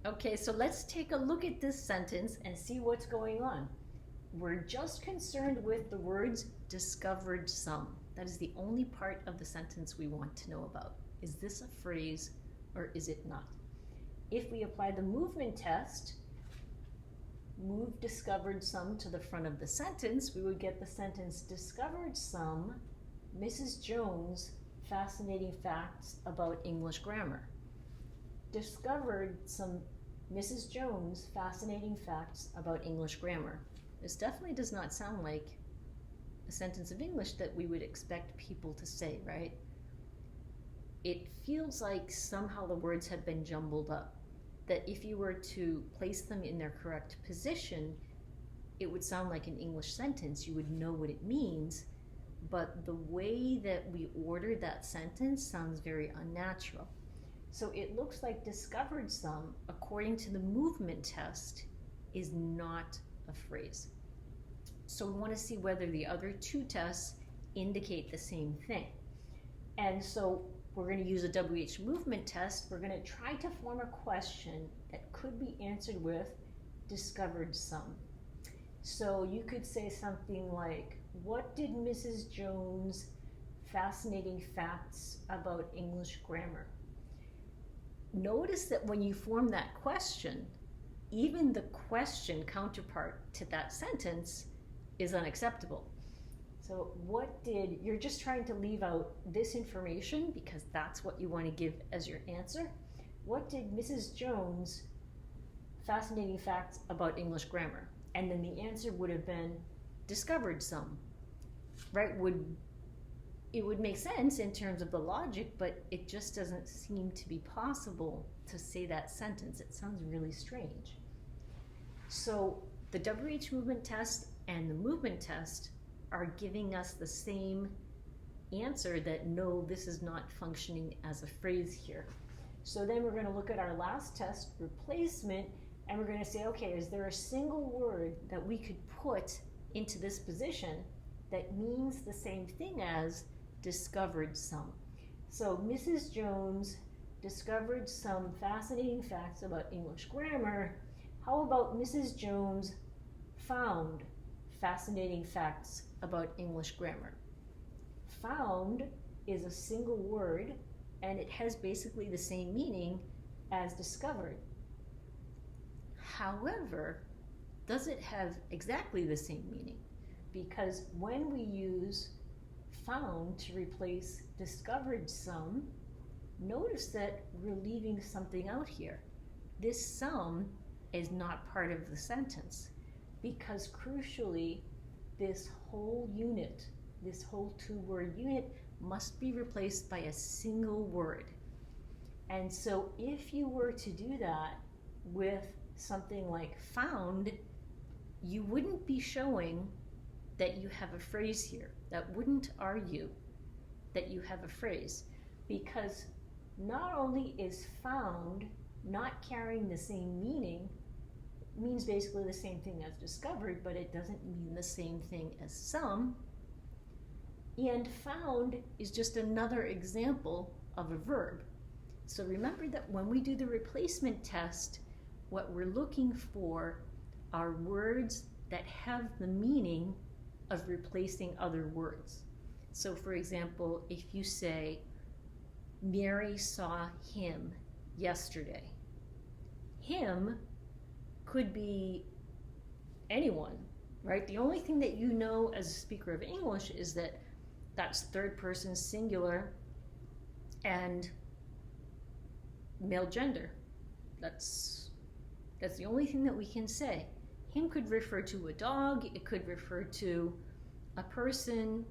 Okay, so let's take a look at this sentence and see what's going on. We're just concerned with the words discovered some. That is the only part of the sentence we want to know about. Is this a phrase or is it not? If we apply the movement test, move discovered some to the front of the sentence, we would get the sentence discovered some Mrs. Jones fascinating facts about English grammar. Discovered some Mrs. Jones fascinating facts about English grammar. This definitely does not sound like a sentence of English that we would expect people to say, right? It feels like somehow the words have been jumbled up, that if you were to place them in their correct position, it would sound like an English sentence. You would know what it means, but the way that we ordered that sentence sounds very unnatural. So it looks like discovered some, according to the movement test, is not a phrase. So we want to see whether the other two tests indicate the same thing. And so we're going to use a WH movement test. We're going to try to form a question that could be answered with discovered some. So you could say something like, what did Mrs. Jones fascinating facts about English grammar? Notice that when you form that question, even the question counterpart to that sentence is unacceptable. So you're just trying to leave out this information because that's what you want to give as your answer. What did Mrs. Jones fascinating facts about English grammar? And then the answer would have been discovered some, right? It would make sense in terms of the logic, but it just doesn't seem to be possible to say that sentence. It sounds really strange. So the WH movement test and the movement test are giving us the same answer that no, this is not functioning as a phrase here. So then we're going to look at our last test, replacement, and we're going to say, okay, is there a single word that we could put into this position that means the same thing as discovered some? So Mrs. Jones discovered some fascinating facts about English grammar. How about Mrs. Jones found fascinating facts about English grammar? Found is a single word and it has basically the same meaning as discovered. However, does it have exactly the same meaning? Because when we use found to replace discovered some, notice that we're leaving something out here. This some is not part of the sentence because crucially, this whole unit, this whole two-word unit must be replaced by a single word. And so if you were to do that with something like found, you wouldn't be showing that you have a phrase here. That wouldn't argue that you have a phrase, because not only is found not carrying the same meaning, it means basically the same thing as discovered, but it doesn't mean the same thing as some. And found is just another example of a verb. So remember that when we do the replacement test, what we're looking for are words that have the meaning of replacing other words. So for example, if you say, Mary saw him yesterday. Him could be anyone, right? The only thing that you know as a speaker of English is that that's third person singular and male gender. That's the only thing that we can say. Him could refer to a dog, it could refer to a person,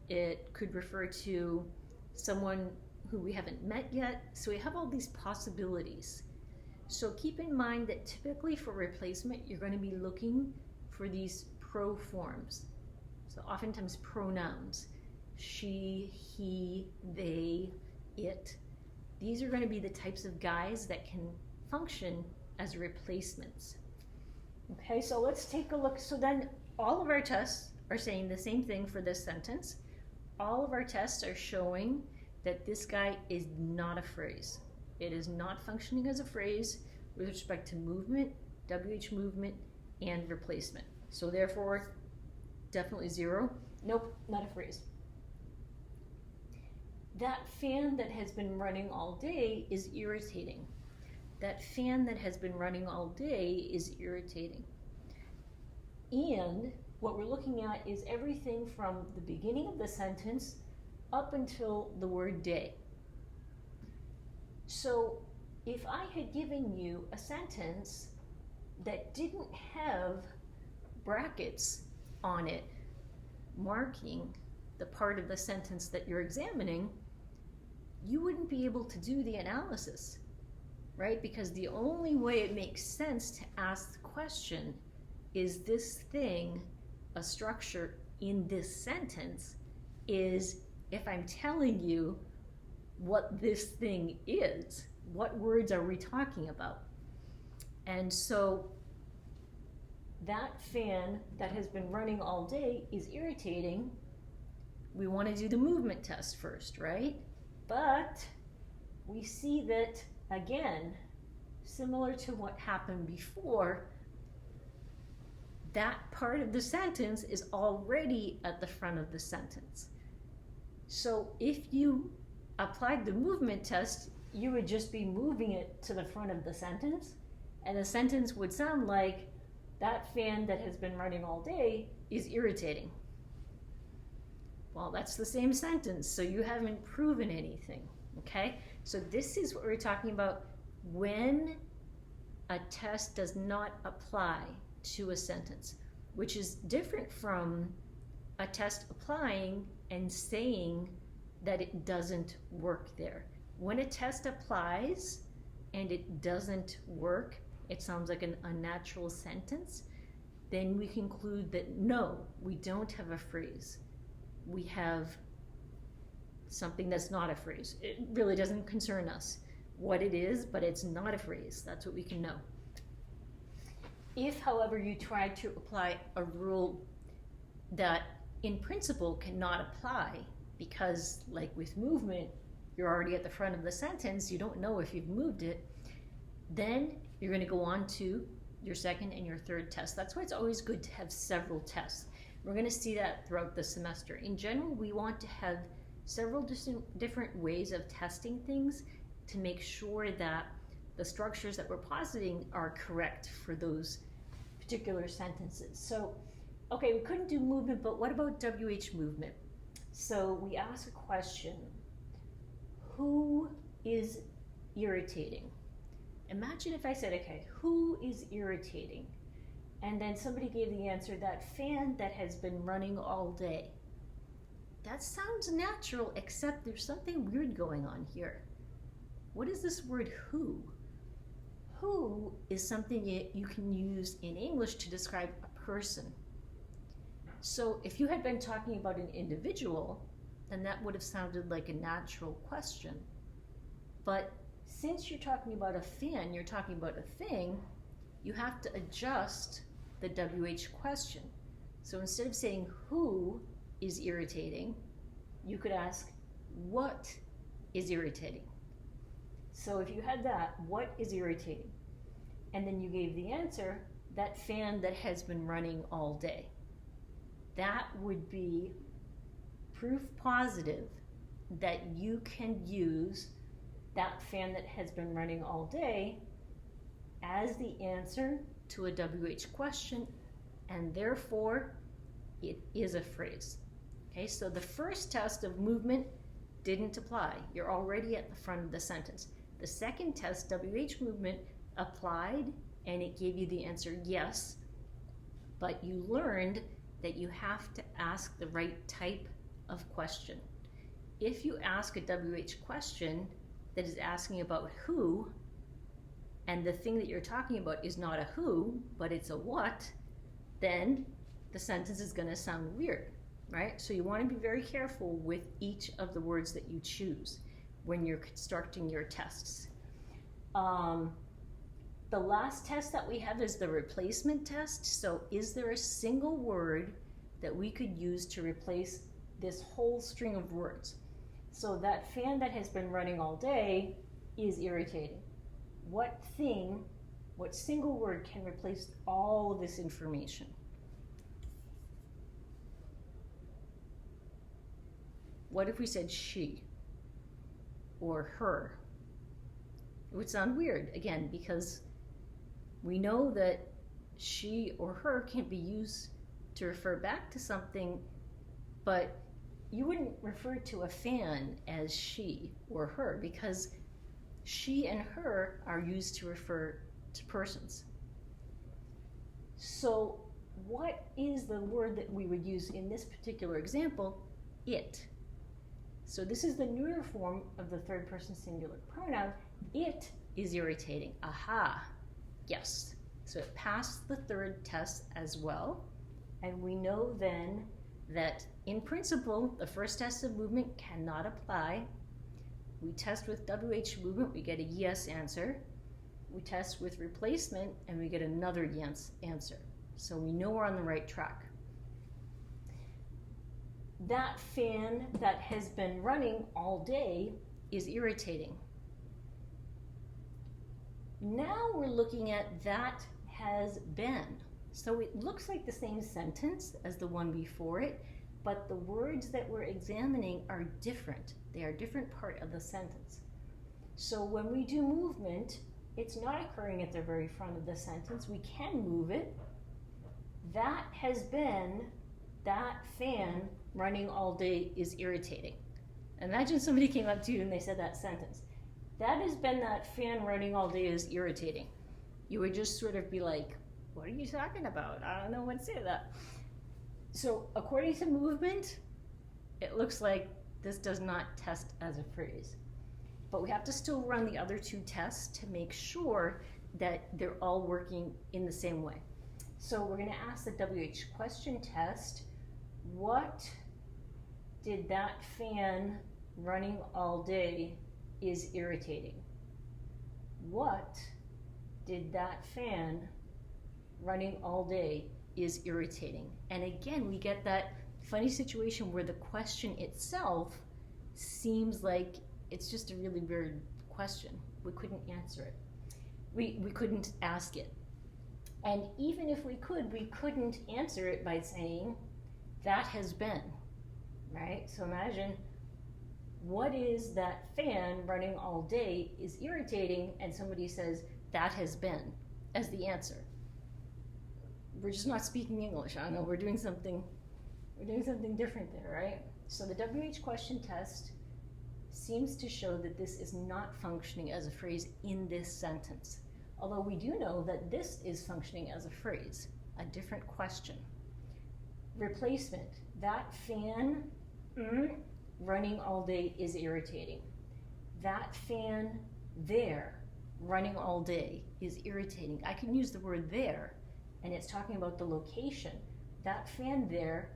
it could refer to someone who we haven't met yet. So we have all these possibilities. So keep in mind that typically for replacement, you're going to be looking for these pro forms. So oftentimes pronouns, she, he, they, it. These are going to be the types of guys that can function as replacements. Okay, so let's take a look. So then all of our tests are saying the same thing for this sentence. All of our tests are showing that this guy is not a phrase. It is not functioning as a phrase. with respect to movement, WH movement, and replacement. So therefore, definitely 0. Nope, not a phrase. That fan that has been running all day is irritating. That fan that has been running all day is irritating. And what we're looking at is everything from the beginning of the sentence up until the word day. So if I had given you a sentence that didn't have brackets on it marking the part of the sentence that you're examining, you wouldn't be able to do the analysis, right? Because the only way it makes sense to ask the question, is this thing a structure in this sentence, is if I'm telling you what this thing is. What words are we talking about? And so that fan that has been running all day is irritating. We want to do the movement test first, right? But we see that, again, similar to what happened before, that part of the sentence is already at the front of the sentence. So if you applied the movement test, you would just be moving it to the front of the sentence, and the sentence would sound like, that fan that has been running all day is irritating. Well, that's the same sentence, so you haven't proven anything, okay? So this is what we're talking about when a test does not apply to a sentence, which is different from a test applying and saying that it doesn't work there. When a test applies and it doesn't work, it sounds like an unnatural sentence, then we conclude that no, we don't have a phrase. We have something that's not a phrase. It really doesn't concern us what it is, but it's not a phrase. That's what we can know. If, however, you try to apply a rule that in principle cannot apply because, like with movement, you're already at the front of the sentence, you don't know if you've moved it, then you're going to go on to your second and your third test. That's why it's always good to have several tests. We're going to see that throughout the semester. In general, we want to have several different ways of testing things to make sure that the structures that we're positing are correct for those particular sentences. So, okay, we couldn't do movement, but what about WH movement? So we ask a question, who is irritating? Imagine if I said, okay, who is irritating? And then somebody gave the answer, that fan that has been running all day. That sounds natural, except there's something weird going on here. What is this word who? Who is something you can use in English to describe a person. So if you had been talking about an individual, then that would have sounded like a natural question. But since you're talking about a fan, you're talking about a thing, you have to adjust the WH question. So instead of saying who is irritating, you could ask what is irritating. So if you had that, what is irritating? And then you gave the answer, that fan that has been running all day. That would be proof positive that you can use that fan that has been running all day as the answer to a WH question, and therefore it is a phrase. Okay, so the first test of movement didn't apply. You're already at the front of the sentence. The second test, WH movement, applied, and it gave you the answer yes, but you learned that you have to ask the right type of question. If you ask a WH question that is asking about who, and the thing that you're talking about is not a who, but it's a what, then the sentence is going to sound weird, right? So you want to be very careful with each of the words that you choose when you're constructing your tests. The last test that we have is the replacement test. So is there a single word that we could use to replace this whole string of words? So that fan that has been running all day is irritating. What thing What single word can replace all of this information? What if we said she or her? It would sound weird, again, because we know that she or her can't be used to refer back to something, but you wouldn't refer to a fan as she or her because she and her are used to refer to persons. So what is the word that we would use in this particular example? It. So this is the neuter form of the third person singular pronoun. It is irritating. Aha. Yes. So it passed the third test as well. And we know then that in principle, the first test of movement cannot apply. We test with WH movement, we get a yes answer. We test with replacement and we get another yes answer. So we know we're on the right track. That fan that has been running all day is irritating. Now we're looking at that has been. So it looks like the same sentence as the one before it, but the words that we're examining are different. They are a different part of the sentence. So when we do movement, it's not occurring at the very front of the sentence. We can move it. That has been, that fan running all day is irritating. Imagine somebody came up to you and they said that sentence. That has been, that fan running all day is irritating. You would just sort of be like, what are you talking about? I don't know what to say to that. So according to movement, it looks like this does not test as a phrase. But we have to still run the other two tests to make sure that they're all working in the same way. So we're going to ask the WH question test. What did that fan running all day is irritating? What did that fan running all day is irritating? And again, we get that funny situation where the question itself seems like it's just a really weird question. We couldn't answer it. We couldn't ask it. And even if we couldn't answer it by saying, that has been, right? So imagine, what is that fan running all day is irritating, and somebody says, that has been, as the answer. We're just not speaking English. I don't know, we're doing something different there, right? So the WH question test seems to show that this is not functioning as a phrase in this sentence. Although we do know that this is functioning as a phrase, a different question. Replacement, that fan running all day is irritating. That fan there running all day is irritating. I can use the word there, and it's talking about the location. That fan there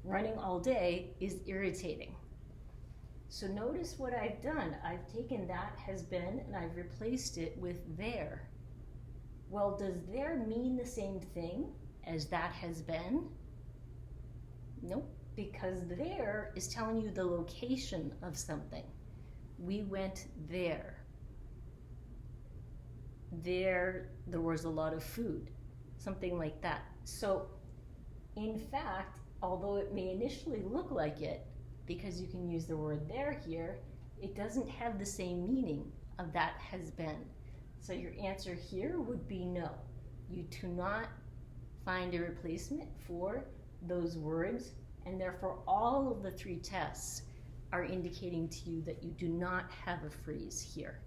running all day is irritating. So notice what I've done. I've taken that has been and I've replaced it with there. Well, does there mean the same thing as that has been? Nope, because there is telling you the location of something. We went there. There was a lot of food, something like that. So, in fact, although it may initially look like it, because you can use the word there here, it doesn't have the same meaning of that has been. So your answer here would be no. You do not find a replacement for those words, and therefore all of the three tests are indicating to you that you do not have a phrase here.